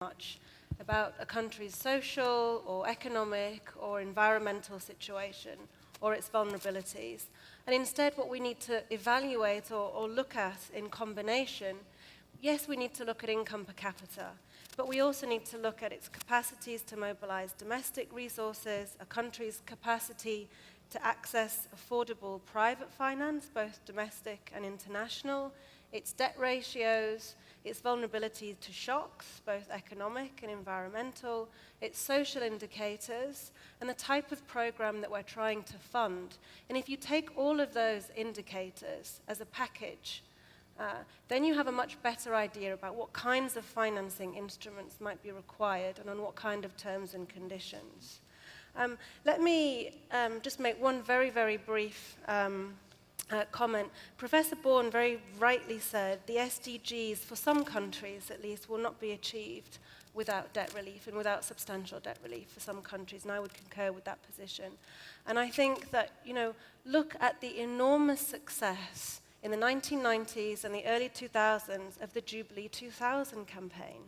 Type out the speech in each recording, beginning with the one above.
much about a country's social or economic or environmental situation or its vulnerabilities. And instead, what we need to evaluate or look at in combination, yes, we need to look at income per capita, but we also need to look at its capacities to mobilize domestic resources, a country's capacity to access affordable private finance, both domestic and international, its debt ratios, its vulnerability to shocks, both economic and environmental, its social indicators, and the type of program that we're trying to fund. And if you take all of those indicators as a package, then you have a much better idea about what kinds of financing instruments might be required and on what kind of terms and conditions. Let me just make one very, very brief comment. Professor Bourne very rightly said the SDGs, for some countries at least, will not be achieved without debt relief and without substantial debt relief for some countries, and I would concur with that position. And I think that, look at the enormous success in the 1990s and the early 2000s of the Jubilee 2000 campaign.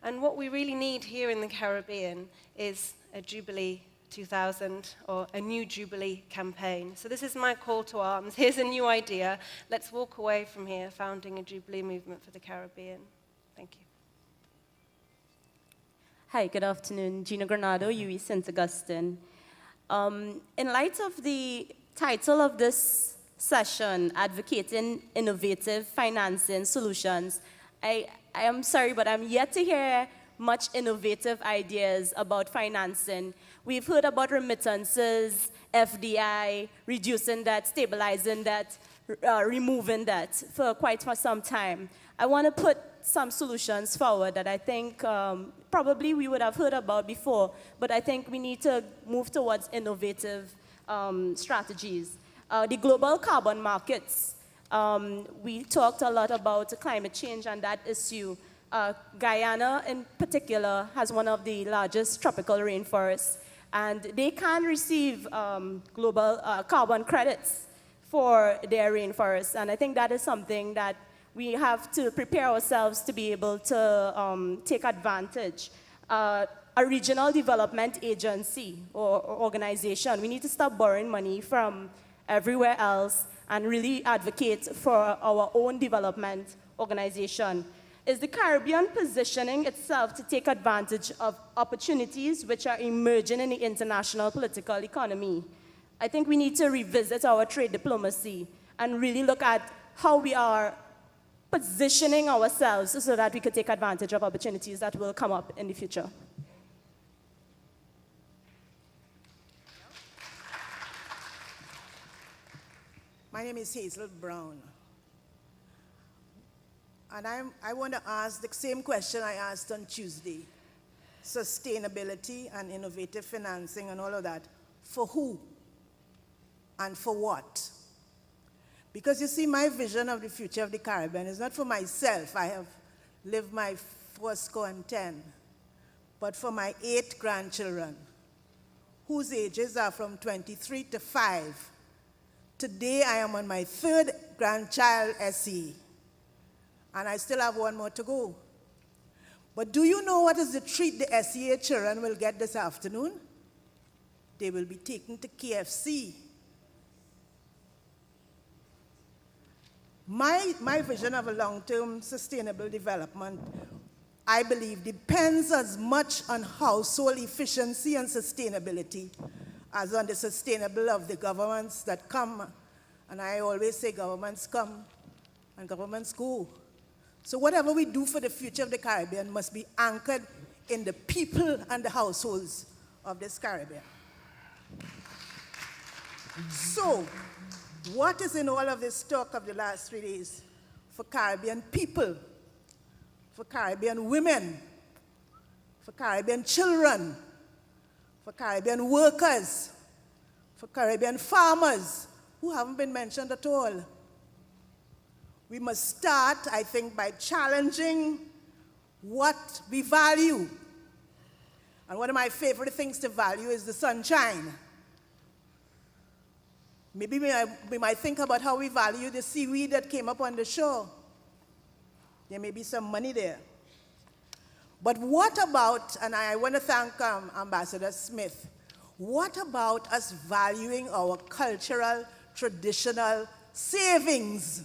And what we really need here in the Caribbean is a Jubilee 2000 or a new Jubilee campaign. So this is my call to arms. Here's a new idea. Let's walk away from here founding a Jubilee movement for the Caribbean. Thank you. Hi, good afternoon. Gina Granado, UE St. Augustine. In light of the title of this session, Advocating Innovative Financing Solutions, I am sorry, but I'm yet to hear much innovative ideas about financing. We've heard about remittances, FDI, reducing debt, stabilizing debt, removing debt for some time. I want to put some solutions forward that I think probably we would have heard about before, but I think we need to move towards innovative strategies. The global carbon markets, we talked a lot about climate change and that issue. Guyana in particular has one of the largest tropical rainforests, and they can receive global carbon credits for their rainforests, and I think that is something that we have to prepare ourselves to be able to take advantage. A regional development agency or organization, we need to stop borrowing money from everywhere else and really advocate for our own development organization. Is the Caribbean positioning itself to take advantage of opportunities which are emerging in the international political economy? I think we need to revisit our trade diplomacy and really look at how we are positioning ourselves so that we could take advantage of opportunities that will come up in the future. My name is Hazel Brown. And I want to ask the same question I asked on Tuesday. Sustainability and innovative financing and all of that. For who? And for what? Because you see, my vision of the future of the Caribbean is not for myself. I have lived my 10, but for my 8 grandchildren, whose ages are from 23 to 5. Today, I am on my 3rd grandchild SE, and I still have 1 more to go. But do you know what is the treat the SEA children will get this afternoon? They will be taken to KFC. My vision of a long-term sustainable development, I believe, depends as much on household efficiency and sustainability as on the sustainable of the governments that come. And I always say governments come and governments go. So whatever we do for the future of the Caribbean must be anchored in the people and the households of this Caribbean. So, what is in all of this talk of the last 3 days for Caribbean people, for Caribbean women, for Caribbean children, for Caribbean workers, for Caribbean farmers, who haven't been mentioned at all? We must start, I think, by challenging what we value. And one of my favorite things to value is the sunshine. Maybe we might think about how we value the seaweed that came up on the shore. There may be some money there. But what about, and I want to thank Ambassador Smith, what about us valuing our cultural, traditional savings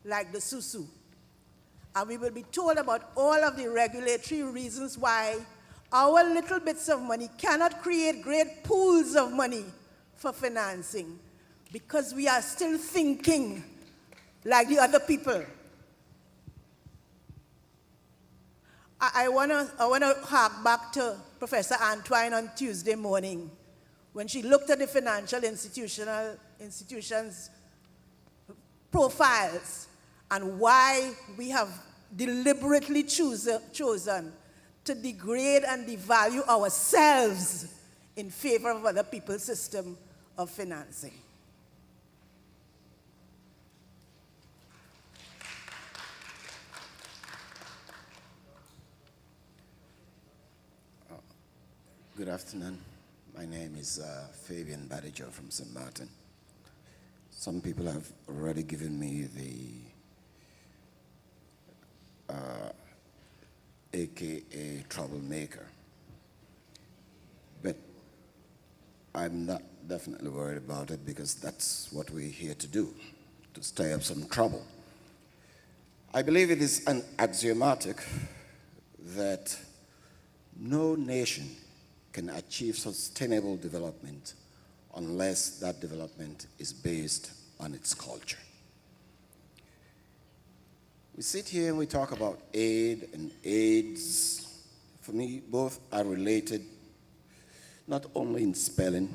like the susu? And we will be told about all of the regulatory reasons why our little bits of money cannot create great pools of money for financing, because we are still thinking like the other people. I want to hark back to Professor Antoine on Tuesday morning when she looked at the financial institutions profiles and why we have deliberately chosen to degrade and devalue ourselves in favor of other people's system of financing. Good afternoon. My name is Fabian Barboza from St. Martin. Some people have already given me the AKA troublemaker. But I'm not definitely worried about it, because that's what we're here to do, to stir up some trouble. I believe it is an axiomatic that no nation can achieve sustainable development unless that development is based on its culture. We sit here and we talk about aid and AIDS. For me, both are related, not only in spelling,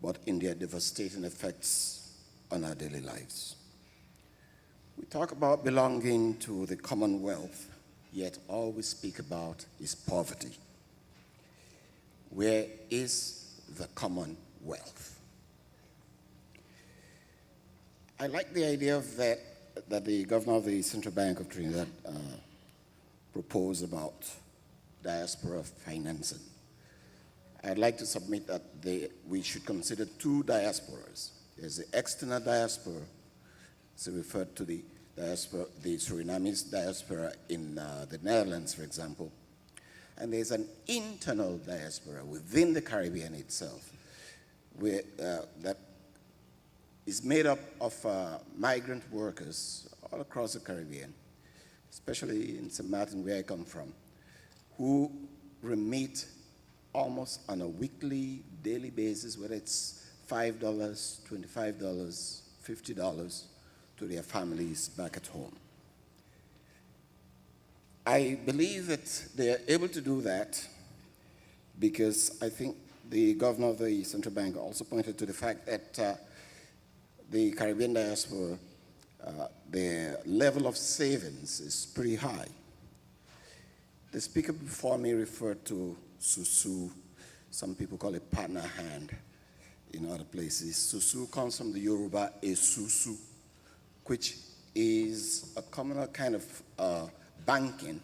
but in their devastating effects on our daily lives. We talk about belonging to the Commonwealth, yet all we speak about is poverty. Where is the Commonwealth? I like the idea of that the governor of the Central Bank of Trinidad proposed about diaspora financing. I'd like to submit that we should consider two diasporas. There's the external diaspora, so referred to the diaspora, the Surinamese diaspora in the Netherlands, for example. And there's an internal diaspora within the Caribbean itself, where, that is made up of migrant workers all across the Caribbean, especially in St. Martin, where I come from, who remit almost on a weekly, daily basis, whether it's $5, $25, $50, to their families back at home. I believe that they are able to do that because I think the governor of the central bank also pointed to the fact that the Caribbean diaspora, their level of savings is pretty high. The speaker before me referred to susu. Some people call it partner hand in other places. Susu comes from the Yoruba esusu, which is a communal kind of banking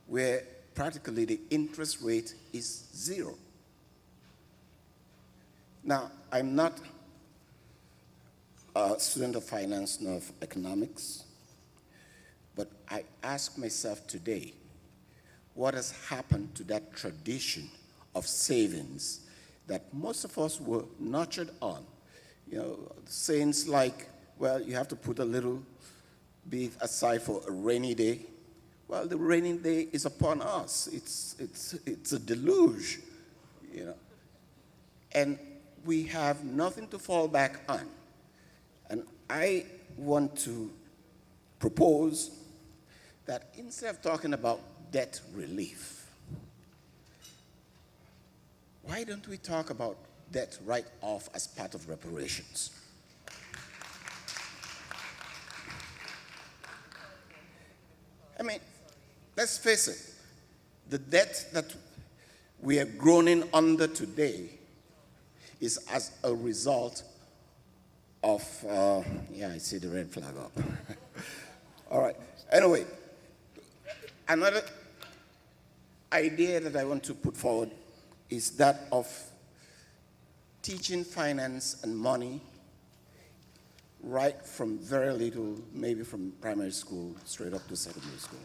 where practically the interest rate is zero. Now, I'm not a student of finance nor of economics, but I ask myself today, what has happened to that tradition of savings that most of us were nurtured on? You know, sayings like, well, you have to put a little bit aside for a rainy day. Well, the rainy day is upon us. It's a deluge, you know. And we have nothing to fall back on. And I want to propose that instead of talking about debt relief, why don't we talk about debt write-off as part of reparations? I mean, let's face it, the debt that we are groaning under today is as a result of, yeah, I see the red flag up. All right, anyway, another idea that I want to put forward is that of teaching finance and money right from very little, maybe from primary school straight up to secondary school.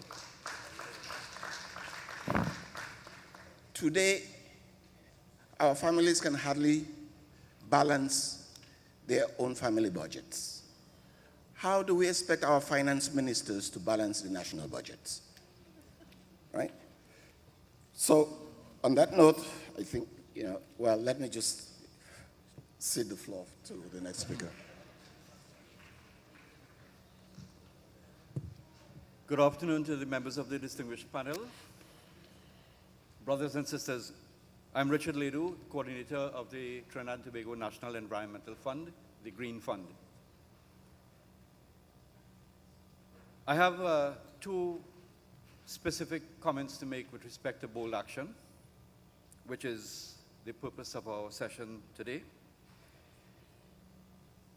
Today, our families can hardly balance their own family budgets. How do we expect our finance ministers to balance the national budgets? Right? So, on that note, I think, well, let me just cede the floor to the next speaker. Good afternoon to the members of the distinguished panel. Brothers and sisters, I'm Richard Ledoux, coordinator of the Trinidad and Tobago National Environmental Fund, the Green Fund. I have two specific comments to make with respect to bold action, which is the purpose of our session today.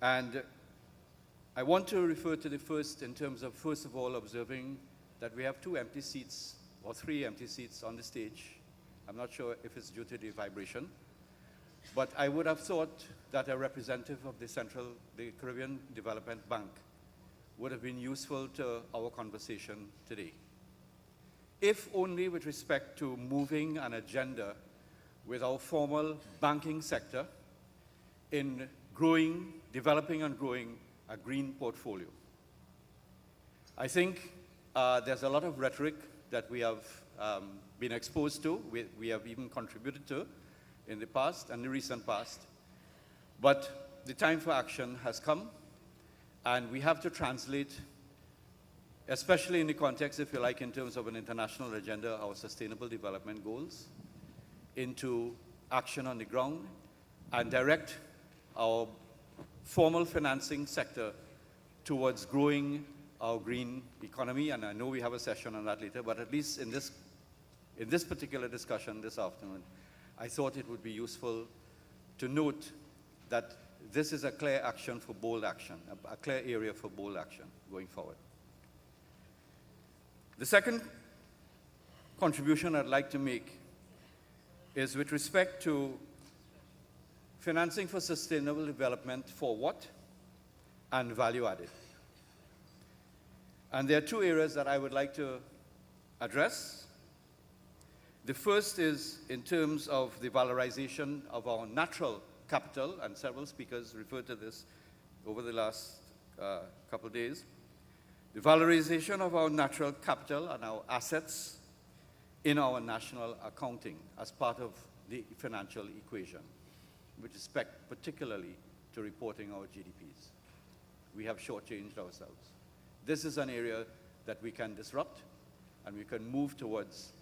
And I want to refer to the first in terms of, first of all, observing that we have 2 empty seats, or 3 empty seats on the stage. I'm not sure if it's due to the vibration, but I would have thought that a representative of the Caribbean Development Bank would have been useful to our conversation today. If only with respect to moving an agenda with our formal banking sector in developing and growing a green portfolio. I think there's a lot of rhetoric that we have been exposed to, we have even contributed to in the past and the recent past. But the time for action has come, and we have to translate, especially in the context, if you like, in terms of an international agenda, our sustainable development goals, into action on the ground and direct our formal financing sector towards growing our green economy. And I know we have a session on that later, but at least in this particular discussion this afternoon, I thought it would be useful to note that this is a clear action for bold action, a clear area for bold action going forward. The second contribution I'd like to make is with respect to financing for sustainable development for what and value added. And there are 2 areas that I would like to address. The first is in terms of the valorization of our natural capital, and several speakers referred to this over the last couple of days. The valorization of our natural capital and our assets in our national accounting as part of the financial equation, with respect particularly to reporting our GDPs. We have shortchanged ourselves. This is an area that we can disrupt, and we can move towards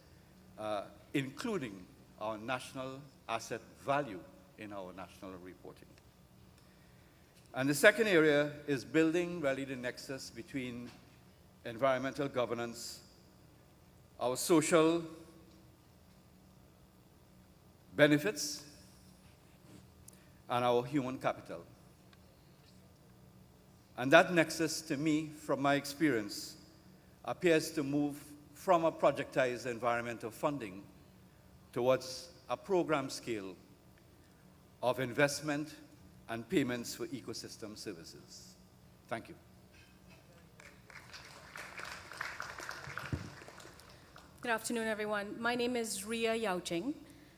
including our national asset value in our national reporting. And the second area is building really the nexus between environmental governance, our social benefits, and our human capital. And that nexus, to me, from my experience, appears to move from a projectized environmental funding towards a program scale of investment and payments for ecosystem services. Thank you. Good afternoon, everyone. My name is Ria Yauching,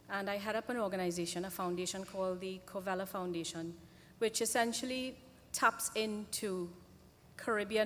and I head up an organization, a foundation called the Covella Foundation, which essentially taps into Caribbean